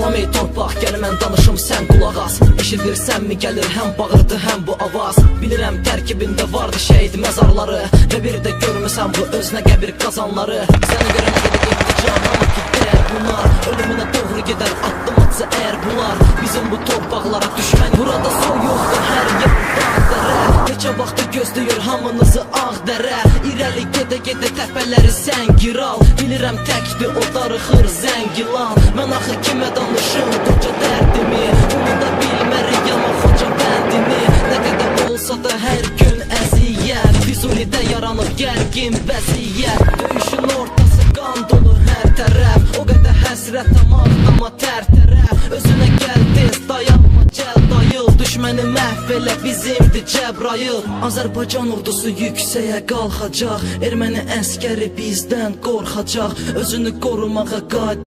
Salam ey torpaq, gəl mən danışım, sən qulaq as. Eşidirsənmi gəlir həm bağırtı həm bu avaz. Bilirəm tərkibində vardı şəhid məzarları, və bir də görmüsən bu özünə qəbir qazanları. Səni görən qədər irticanamı ki dəyər bunlar, ölümünə doğru gedər addım atsa əgər bunlar. Bizim bu torpaqlara düşmən, burada soyuqdur hər yer dağ-dərə. Neçə vaxtı gözləyir hamınızı Ağdərə. İrəli gedə-gedə təpələri Zəngiral. Bilirəm təkdir o darıxır Zəngilan. Mən axı kimə danışım qoca dərdimi, bunu da bilməriyəm o xoca bəndimi. Nə qədər olsa da hər gün əziyyət, Füzulidə yaranıb gərgin vəziyyət. Döyüşün ortası qan dolu hər tərəf, o qədər həsrət amma tər-tərəf. Özünə gəl tez, dayanma gəl dayıl, düşməni məhv elə bizimdir Cəbrayıl. Azərbaycan ordusu yüksəyə qalxacaq, erməni əskəri bizdən qorxacaq, özünü qorumağa qadir.